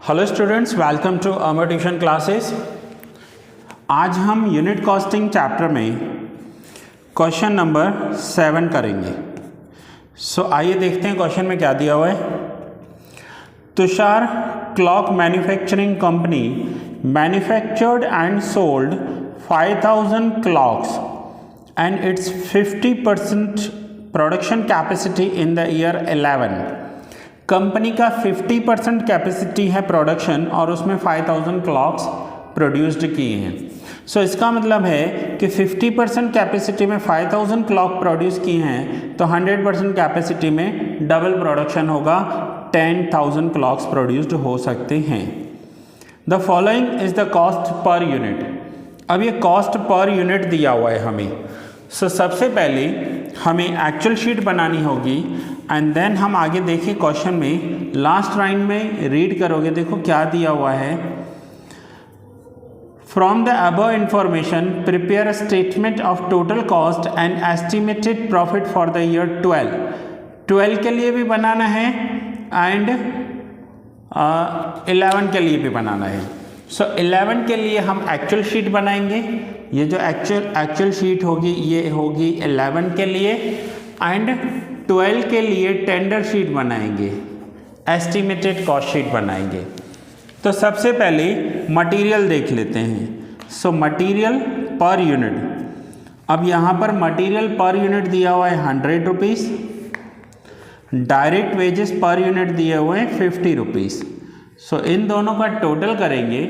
Hello students, welcome to Amar tuition classes. आज हम unit costing chapter में क्वेश्चन नंबर 7 करेंगे। आइए देखते हैं क्वेश्चन में क्या दिया हुआ है। Tushar clock manufacturing company manufactured and sold 5000 clocks and it's 50% production capacity in the year 11। Company का 50% कैपेसिटी है प्रोडक्शन और उसमें 5000 क्लॉक्स प्रोड्यूस्ड किए हैं। इसका मतलब है कि 50% कैपेसिटी में 5000 क्लॉक प्रोड्यूस किए हैं तो 100% कैपेसिटी में डबल प्रोडक्शन होगा, 10,000 क्लॉक्स प्रोड्यूस्ड हो सकते हैं। The following is the cost per unit. अब ये कॉस्ट पर यूनिट दिया हुआ है हमें। सबसे पहले हमें एक्चुअल शीट बनानी होगी एंड देन हम आगे देखिए क्वेश्चन में लास्ट लाइन में रीड करोगे, देखो क्या दिया हुआ है। From the above information prepare a statement of total cost and estimated profit for the year 12 के लिए भी बनाना है एंड 11 के लिए भी बनाना है। 11 के लिए हम एक्चुअल शीट बनाएंगे। ये जो एक्चुअल शीट होगी ये होगी 11 के लिए एंड 12 के लिए टेंडर शीट बनाएंगे, एस्टिमेटेड कॉस्ट शीट बनाएंगे। तो सबसे पहले मटेरियल देख लेते हैं। Material per unit. अब यहाँ पर मटेरियल पर यूनिट दिया हुआ है 100 rupees, direct wages per unit दिए हुए हैं 50 रुपीज़। इन दोनों का टोटल करेंगे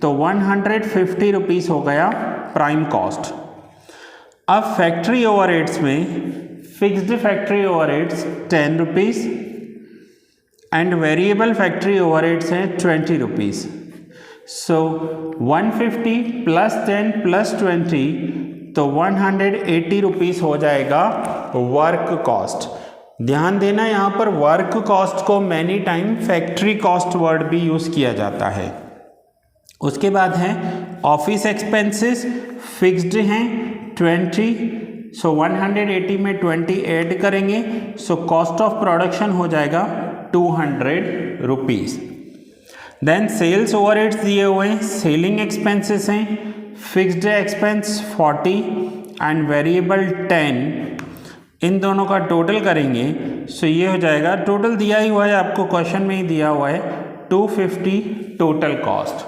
तो 150 रुपीज़ हो गया प्राइम कॉस्ट। अब फैक्ट्री ओवरहेड्स में fixed factory overheads 10 rupees and variable factory overheads हैं 20 रुपीज़। 150 प्लस 10 प्लस 20 तो 180 रुपीज़ हो जाएगा वर्क कॉस्ट। ध्यान देना, यहाँ पर वर्क कॉस्ट को many time factory cost word भी यूज़ किया जाता है। उसके बाद है ऑफिस एक्सपेंसेस, फिक्स्ड हैं 20, 180 में 20 ऐड करेंगे, कॉस्ट ऑफ प्रोडक्शन हो जाएगा 200 रुपीज़। देन सेल्स ओवरहेड्स दिए हुए हैं, सेलिंग एक्सपेंसेस हैं, फिक्स्ड एक्सपेंस 40 एंड वेरिएबल 10। इन दोनों का टोटल करेंगे ये हो जाएगा, टोटल दिया ही हुआ है आपको, क्वेश्चन में ही दिया हुआ है 250 total cost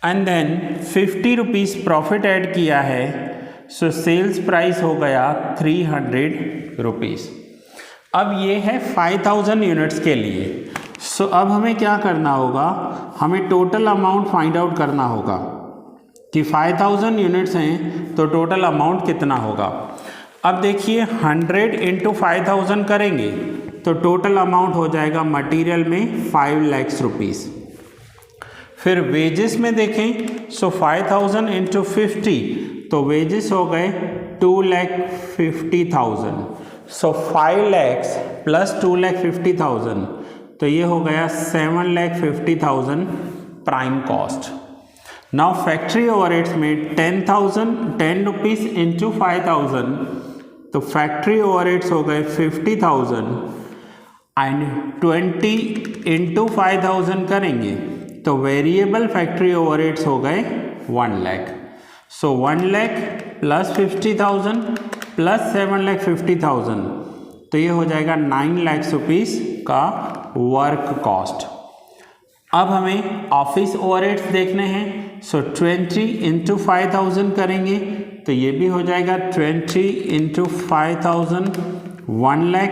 and then 50 rupees profit add किया है, सेल्स प्राइस हो गया 300 रुपीज़। अब ये है 5000 यूनिट्स के लिए। अब हमें क्या करना होगा, हमें टोटल अमाउंट फाइंड आउट करना होगा कि 5000 यूनिट्स हैं तो टोटल अमाउंट कितना होगा। अब देखिए 100 इंटू 5000 करेंगे तो टोटल अमाउंट हो जाएगा मटेरियल में 5 लाख रुपीज़। फिर वेजेस में देखें 5000 इंटू 50 तो वेजेस हो गए 2,50,000। 5 lakhs प्लस 2,50,000 तो ये हो गया 7,50,000 prime cost. Now factory overheads में 10 रुपीज़ इंटू 5000 तो फैक्ट्री ओवरहेड्स हो गए 50,000 एंड 20 इंटू 5000 करेंगे तो वेरिएबल फैक्ट्री ओवरहेड्स हो गए 1 लाख। 1 लाख प्लस 50,000 प्लस 7,50,000 तो ये हो जाएगा 9 लाख रुपीज़ का वर्क कॉस्ट। अब हमें ऑफिस ओवरहेड्स देखने हैं। 20 इंटू 5000 करेंगे तो ये भी हो जाएगा 20 इंटू 5000 1 लाख।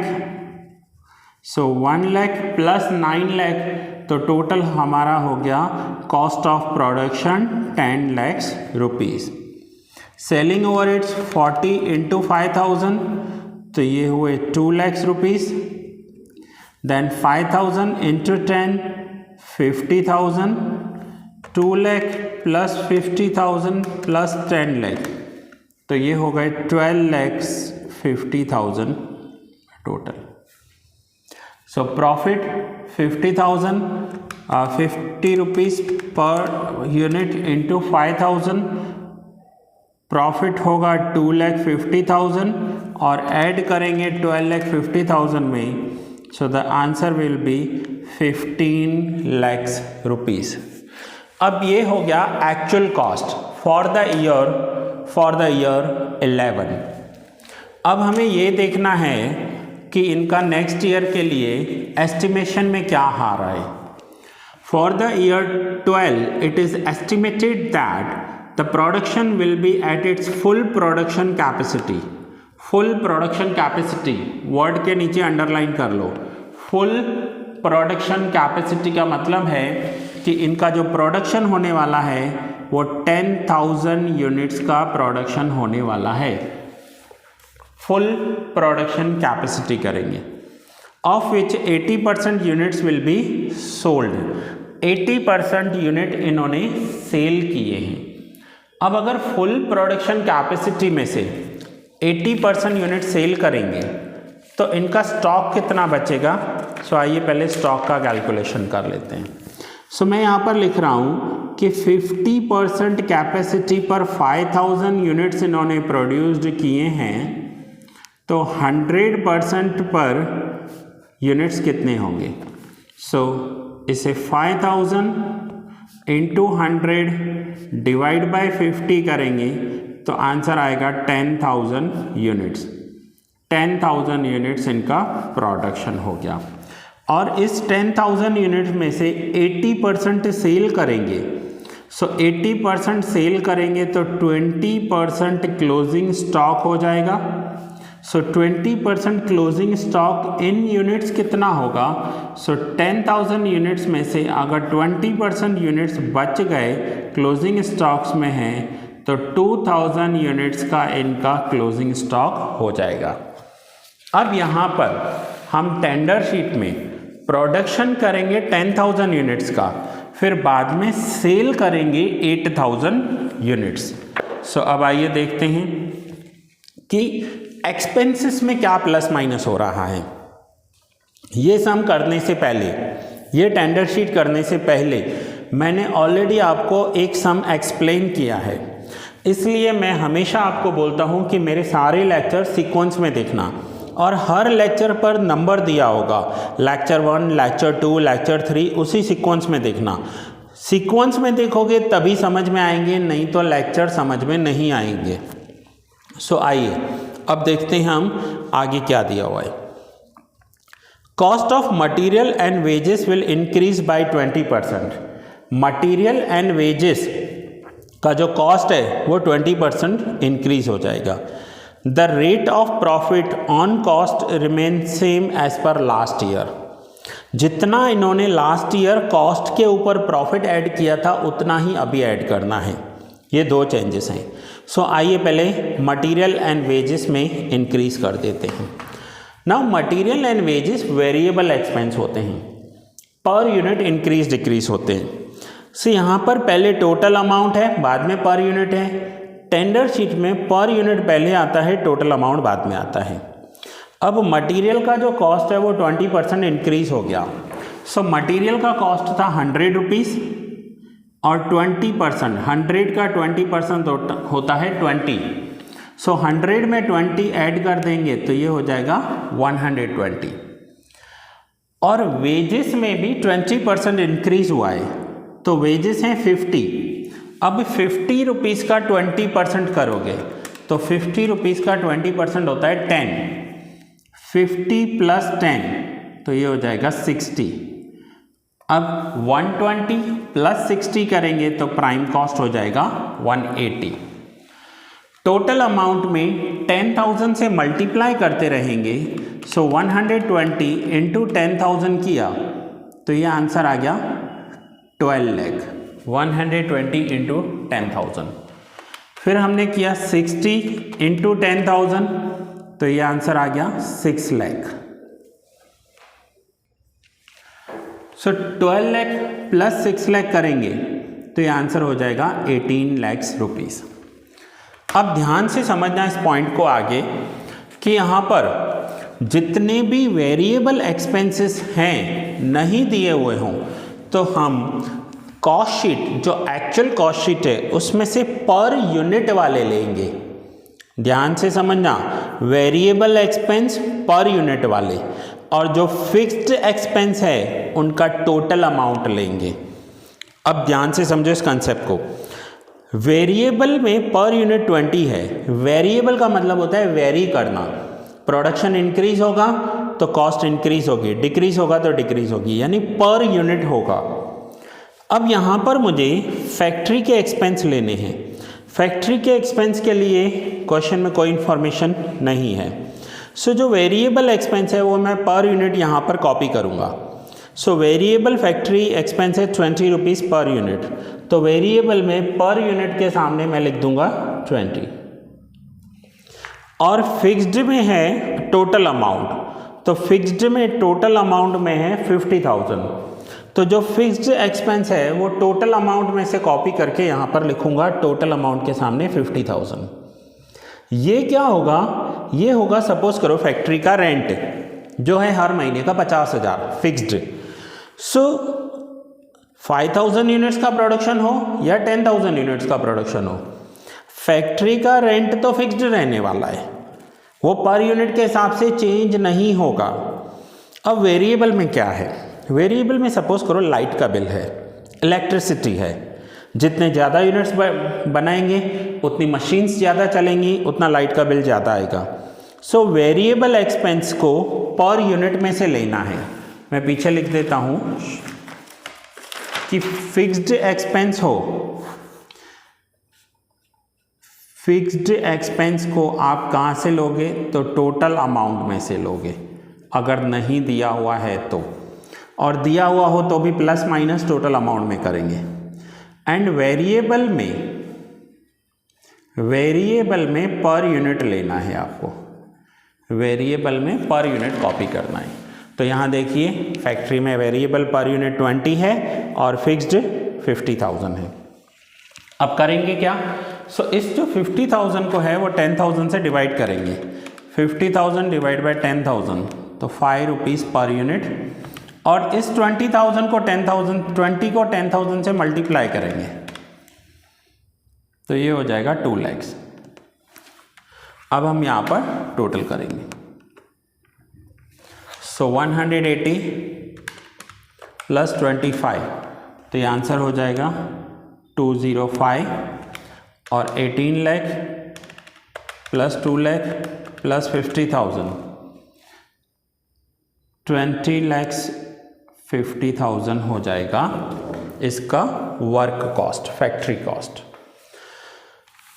1 लाख प्लस 9 लाख तो टोटल हमारा हो गया cost of production 10 lakh rupees. Selling overheads 40 into 5000 तो ये हुए 2 lakh rupees. Then 5000 into 10 50,000, 2 lakh plus 50,000 plus 10 lakh तो ये हो गए 12,50,000 total. Profit 50,000, 50 rupees per unit into 5000, profit होगा 2,50,000 और ऐड करेंगे 12,50,000 में, the answer will be 15 lakhs rupees. अब ये हो गया actual cost for the year 11। अब हमें ये देखना है कि इनका नेक्स्ट ईयर के लिए एस्टिमेशन में क्या आ रहा है। For the year 12 it is estimated that the production will be at its full production capacity. Full production capacity word के नीचे अंडरलाइन कर लो। फुल प्रोडक्शन कैपेसिटी का मतलब है कि इनका जो प्रोडक्शन होने वाला है वो 10,000 यूनिट्स का प्रोडक्शन होने वाला है। फुल प्रोडक्शन कैपेसिटी करेंगे, of which 80% units will be sold. 80% unit इन्होंने सेल किए हैं। अब अगर फुल प्रोडक्शन कैपेसिटी में से 80% यूनिट सेल करेंगे तो इनका स्टॉक कितना बचेगा। सो आइए पहले स्टॉक का कैलकुलेशन कर लेते हैं। सो मैं यहाँ पर लिख रहा हूँ कि 50% कैपेसिटी पर 5000 यूनिट्स इन्होंने प्रोड्यूस्ड किए हैं, तो 100% पर यूनिट्स कितने होंगे। सो इसे 5000 इंटू 100 डिवाइड बाय 50 करेंगे तो आंसर आएगा 10,000 यूनिट्स। 10,000 यूनिट्स इनका प्रोडक्शन हो गया। और इस 10,000 यूनिट्स में से 80% सेल करेंगे। सो 80% सेल करेंगे तो 20% क्लोजिंग स्टॉक हो जाएगा। सो 20% क्लोजिंग स्टॉक इन यूनिट्स कितना होगा। सो 10,000 यूनिट्स में से अगर 20% यूनिट्स बच गए क्लोजिंग स्टॉक्स में हैं तो 2000 यूनिट्स का इनका क्लोजिंग स्टॉक हो जाएगा। अब यहाँ पर हम टेंडर शीट में प्रोडक्शन करेंगे 10,000 यूनिट्स का, फिर बाद में सेल करेंगे 8,000 यूनिट्स। सो अब आइए देखते हैं कि एक्सपेंसेस में क्या प्लस माइनस हो रहा है। ये सम करने से पहले, ये टेंडर शीट करने से पहले मैंने ऑलरेडी आपको एक सम एक्सप्लेन किया है, इसलिए मैं हमेशा आपको बोलता हूँ कि मेरे सारे लेक्चर सीक्वेंस में देखना, और हर लेक्चर पर नंबर दिया होगा, लेक्चर 1, लेक्चर 2, लेक्चर 3, उसी सीक्वेंस में देखना। सीक्वेंस में देखोगे तभी समझ में आएंगे, नहीं तो लेक्चर समझ में नहीं आएंगे। सो आइए अब देखते हैं हम आगे क्या दिया हुआ है। Cost of material and wages will increase by 20%। Material and wages का जो कॉस्ट है वो 20% इंक्रीज हो जाएगा। The rate of profit on cost remain same as per last year. जितना इन्होंने लास्ट ईयर कॉस्ट के ऊपर प्रॉफिट ऐड किया था उतना ही अभी ऐड करना है। ये दो चेंजेस हैं। सो आइए पहले मटेरियल एंड वेजेस में इंक्रीज कर देते हैं। Now material and wages variable expense होते हैं, पर यूनिट इंक्रीज डिक्रीज होते हैं। सो यहाँ पर पहले टोटल अमाउंट है, बाद में पर यूनिट है। टेंडर शीट में पर यूनिट पहले आता है, टोटल अमाउंट बाद में आता है। अब मटेरियल का जो कॉस्ट है वो 20% इंक्रीज हो गया। सो मटेरियल का कॉस्ट था 100 रुपीज़ और 20%, 100 का 20% होता है 20। सो 100 में 20 ऐड कर देंगे तो ये हो जाएगा 120। और वेजेस में भी 20% इंक्रीज हुआ है, तो वेजेस हैं 50। अब 50 रुपीज़ का 20% करोगे तो 50 रुपीज़ का 20% होता है 10। 50 प्लस 10 तो ये हो जाएगा 60। अब 120 प्लस 60 करेंगे तो प्राइम कॉस्ट हो जाएगा 180। टोटल अमाउंट में 10,000 से मल्टीप्लाई करते रहेंगे। सो 120 इंटू 10,000 किया तो ये आंसर आ गया 12 लाख। 120 इंटू 10,000। फिर हमने किया 60 इंटू 10,000 तो ये आंसर आ गया 6 लाख। सो 12 लाख प्लस 6 लाख करेंगे तो ये आंसर हो जाएगा 18 लाख रुपीज़। अब ध्यान से समझना इस पॉइंट को आगे कि यहाँ पर जितने भी वेरिएबल एक्सपेंसेस हैं नहीं दिए हुए हों तो हम कॉस्ट शीट, जो एक्चुअल कॉस्ट शीट है उसमें से पर यूनिट वाले लेंगे। ध्यान से समझना, वेरिएबल एक्सपेंस पर यूनिट वाले। और जो फिक्स्ड एक्सपेंस है उनका टोटल अमाउंट लेंगे। अब ध्यान से समझो इस कंसेप्ट को। वेरिएबल में पर यूनिट 20 है। वेरिएबल का मतलब होता है वेरी करना। प्रोडक्शन इंक्रीज होगा तो कॉस्ट इंक्रीज होगी, डिक्रीज होगा तो डिक्रीज होगी, यानी पर यूनिट होगा। अब यहाँ पर मुझे फैक्ट्री के एक्सपेंस लेने हैं। फैक्ट्री के एक्सपेंस के लिए क्वेश्चन में कोई इन्फॉर्मेशन नहीं है। सो जो वेरिएबल एक्सपेंस है वो मैं पर यूनिट यहाँ पर कॉपी करूँगा। सो वेरिएबल फैक्ट्री एक्सपेंस है 20 रुपीज़ पर यूनिट, तो वेरिएबल में पर यूनिट के सामने मैं लिख दूंगा 20। और फिक्स्ड में है टोटल अमाउंट, तो फिक्स्ड में टोटल अमाउंट में है 50,000। तो जो फिक्स्ड एक्सपेंस है वो टोटल अमाउंट में से कॉपी करके यहाँ पर लिखूंगा टोटल अमाउंट के सामने 50,000। ये क्या होगा, ये होगा सपोज करो फैक्ट्री का रेंट जो है हर महीने का 50,000 फिक्स्ड। सो 5,000 यूनिट्स का प्रोडक्शन हो या 10,000 यूनिट्स का प्रोडक्शन हो, फैक्ट्री का रेंट तो फिक्स्ड रहने वाला है, वो पर यूनिट के हिसाब से चेंज नहीं होगा। अब वेरिएबल में क्या है, वेरिएबल में सपोज करो लाइट का बिल है, इलेक्ट्रिसिटी है, जितने ज़्यादा यूनिट्स बनाएंगे उतनी मशीन्स ज़्यादा चलेंगी, उतना लाइट का बिल ज़्यादा आएगा। सो वेरिएबल एक्सपेंस को पर यूनिट में से लेना है। मैं पीछे लिख देता हूँ कि फिक्स्ड एक्सपेंस हो, फिक्स्ड एक्सपेंस को आप कहाँ से लोगे, तो टोटल अमाउंट में से लोगे अगर नहीं दिया हुआ है तो, और दिया हुआ हो तो भी प्लस माइनस टोटल अमाउंट में करेंगे। एंड वेरिएबल में पर यूनिट लेना है आपको, वेरिएबल में पर यूनिट कॉपी करना है। तो यहाँ देखिए फैक्ट्री में वेरिएबल पर यूनिट 20 है और फिक्स्ड 50,000 है। अब करेंगे क्या, सो इस जो 50,000 को है वो 10,000 से डिवाइड करेंगे। 50,000 डिवाइड बाय 10,000 तो 5 रुपीज़ पर यूनिट, और इस 20,000 को 10,000 से मल्टीप्लाई करेंगे तो ये हो जाएगा 2 lakhs। अब हम यहाँ पर टोटल करेंगे। सो 180 प्लस 25 तो ये आंसर हो जाएगा 205, और 18 लाख प्लस 2 लाख प्लस 50,000 20,50,000 हो जाएगा इसका work cost, factory cost.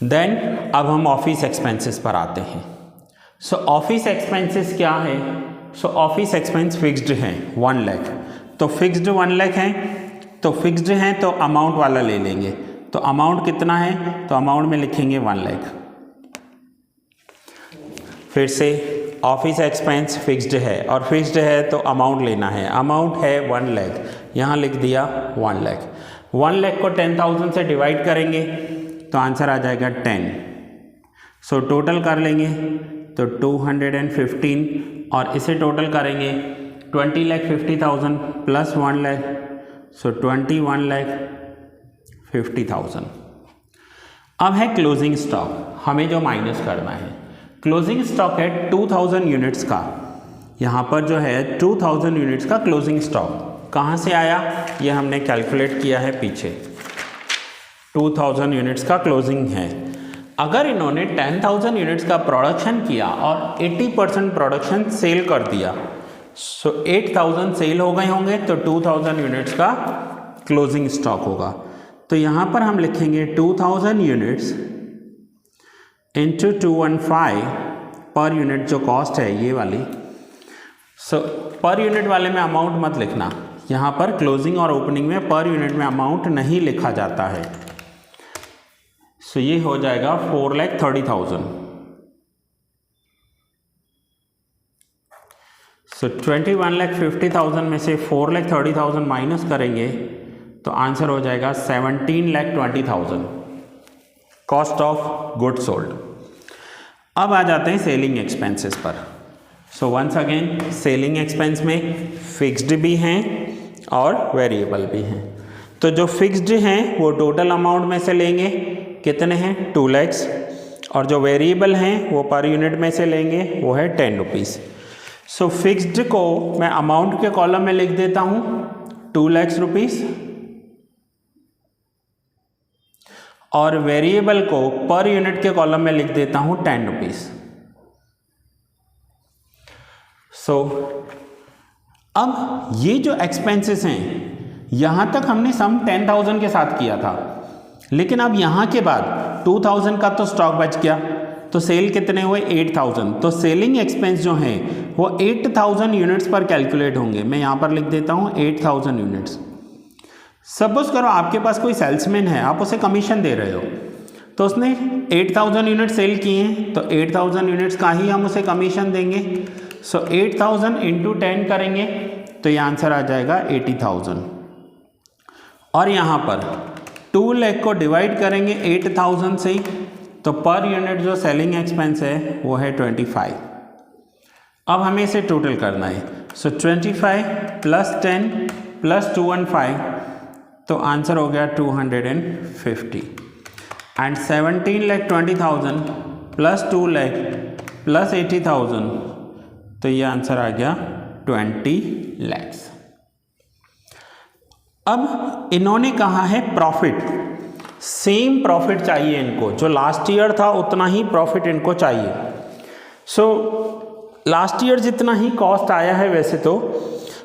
Then अब हम ऑफिस एक्सपेंसेस पर आते हैं। सो ऑफिस एक्सपेंसेस क्या है, सो ऑफिस एक्सपेंस फिक्स्ड हैं 1 लाख, तो फिक्स्ड 1 लाख हैं, तो फिक्स्ड हैं तो अमाउंट वाला ले लेंगे। तो अमाउंट कितना है, तो अमाउंट में लिखेंगे 1 लाख। फिर से ऑफिस एक्सपेंस फिक्स्ड है और फिक्स्ड है तो अमाउंट लेना है, अमाउंट है 1 लाख, यहाँ लिख दिया 1 लाख। 1 लाख को 10,000 से डिवाइड करेंगे तो आंसर आ जाएगा 10। सो टोटल कर लेंगे तो 215, और इसे टोटल करेंगे 20,50,000 प्लस 1 लाख, सो 21,50,000। अब है क्लोजिंग स्टॉक, हमें जो माइनस करना है। क्लोजिंग स्टॉक है 2000 यूनिट्स का, यहाँ पर जो है 2000 यूनिट्स का क्लोजिंग स्टॉक कहाँ से आया, ये हमने कैलकुलेट किया है पीछे। 2000 यूनिट्स का क्लोजिंग है। अगर इन्होंने 10,000 यूनिट्स का प्रोडक्शन किया और 80% प्रोडक्शन सेल कर दिया, सो 8,000 सेल हो गए होंगे, तो 2000 यूनिट्स का क्लोजिंग स्टॉक होगा। तो यहाँ पर हम लिखेंगे 2000 यूनिट्स इंटू 215 पर यूनिट जो कॉस्ट है ये वाली। सो पर यूनिट वाले में अमाउंट मत लिखना, यहाँ पर क्लोजिंग और ओपनिंग में पर यूनिट में अमाउंट नहीं लिखा जाता है। सो ये हो जाएगा 4,30,000। सो 21,50,000 में से 4,30,000 माइनस करेंगे तो आंसर हो जाएगा 17,20,000 कॉस्ट ऑफ गुड सोल्ड। अब आ जाते हैं सेलिंग एक्सपेंसेस पर। So once again selling expense में फिक्स्ड भी हैं और वेरिएबल भी हैं। तो जो फिक्स्ड हैं वो टोटल अमाउंट में से लेंगे, कितने हैं 2 lakhs, और जो वेरिएबल हैं वो पर यूनिट में से लेंगे, वो है 10 रुपीज़। सो फिक्स्ड को मैं अमाउंट के कॉलम में लिख देता हूं 2 लाख रुपीस और वेरिएबल को पर यूनिट के कॉलम में लिख देता हूं 10 रुपीस। सो अब ये जो एक्सपेंसेस हैं यहां तक हमने सम 10,000 के साथ किया था, लेकिन अब यहां के बाद 2,000 का तो स्टॉक बच गया, तो सेल कितने हुए 8,000। तो सेलिंग एक्सपेंस जो है वो 8,000 यूनिट्स पर कैलकुलेट होंगे। मैं यहां पर लिख देता हूं 8,000 यूनिट्स। सपोज करो आपके पास कोई सेल्समैन है, आप उसे कमीशन दे रहे हो, तो उसने 8,000 यूनिट सेल किए हैं, तो 8,000 यूनिट्स का ही हम उसे कमीशन देंगे। सो 8,000 इंटू 10 करेंगे तो ये आंसर आ जाएगा 80,000। और यहाँ पर 2 लाख को डिवाइड करेंगे 8,000 से, तो पर यूनिट जो सेलिंग एक्सपेंस है वो है 25। अब हमें इसे टोटल करना है। सो 25 प्लस 10 प्लस 215, तो आंसर हो गया 250। एंड 17,20,000 प्लस 2 लाख प्लस 80,000, तो ये आंसर आ गया 20 लाख। अब इन्होंने कहा है प्रॉफिट, सेम प्रॉफिट चाहिए इनको, जो लास्ट ईयर था उतना ही प्रॉफिट इनको चाहिए। सो लास्ट ईयर जितना ही कॉस्ट आया है वैसे तो,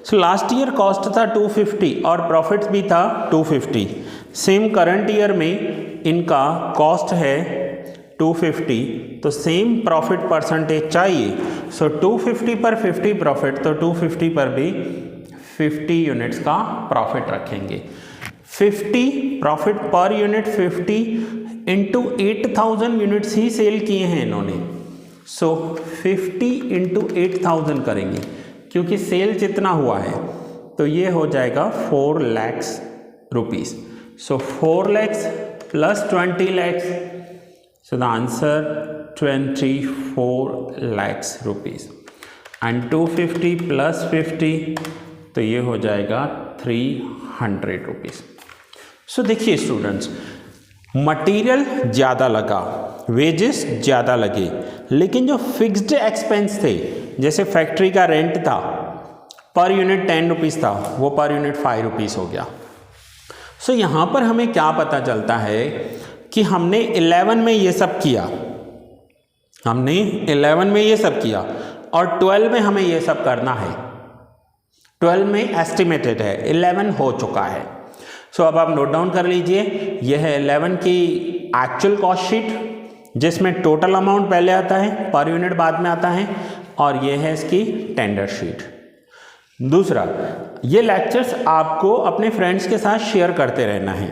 सो लास्ट ईयर कॉस्ट था 250 और प्रॉफिट भी था 250। सेम करंट ईयर में इनका कॉस्ट है 250, तो सेम प्रॉफिट परसेंटेज चाहिए। सो 250 पर 50 प्रॉफिट, तो 250 पर भी 50 यूनिट्स का प्रॉफिट रखेंगे। 50 प्रॉफिट पर यूनिट 50 इंटू 8,000 यूनिट्स ही सेल किए हैं इन्होंने। सो 50 इंटू 8,000 करेंगे, क्योंकि सेल जितना हुआ है तो ये हो जाएगा 4 lakh rupees. So 4 lakh plus 20 lakh, so the answer 24 lakh rupees. And 250 plus 50, तो ये हो जाएगा 300 रुपीस। सो देखिए स्टूडेंट्स, मटेरियल ज़्यादा लगा, वेजेस ज़्यादा लगे, लेकिन जो फिक्स्ड एक्सपेंस थे, जैसे फैक्ट्री का रेंट था पर यूनिट 10 रुपीज़ था, वो पर यूनिट 5 रुपीज़ हो गया। सो यहाँ पर हमें क्या पता चलता है कि हमने 11 में ये सब किया, हमने 11 में ये सब किया और 12 में हमें ये सब करना है। 12 में एस्टिमेटेड है, 11 हो चुका है। सो अब आप नोट डाउन कर लीजिए, यह है 11 की एक्चुअल कॉस्ट शीट, जिसमें टोटल अमाउंट पहले आता है, पर यूनिट बाद में आता है, और यह है इसकी टेंडर शीट। दूसरा, ये लेक्चर्स आपको अपने फ्रेंड्स के साथ शेयर करते रहना है।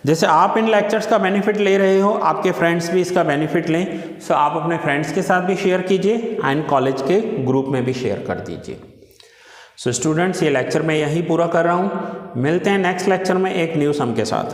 जैसे आप इन लेक्चर्स का बेनिफिट ले रहे हो, आपके फ्रेंड्स भी इसका बेनिफिट लें। सो आप अपने फ्रेंड्स के साथ भी शेयर कीजिए एंड कॉलेज के ग्रुप में भी शेयर कर दीजिए। सो स्टूडेंट्स, ये लेक्चर मैं यहीं पूरा कर रहा हूँ। मिलते हैं नेक्स्ट लेक्चर में एक न्यू सम के साथ।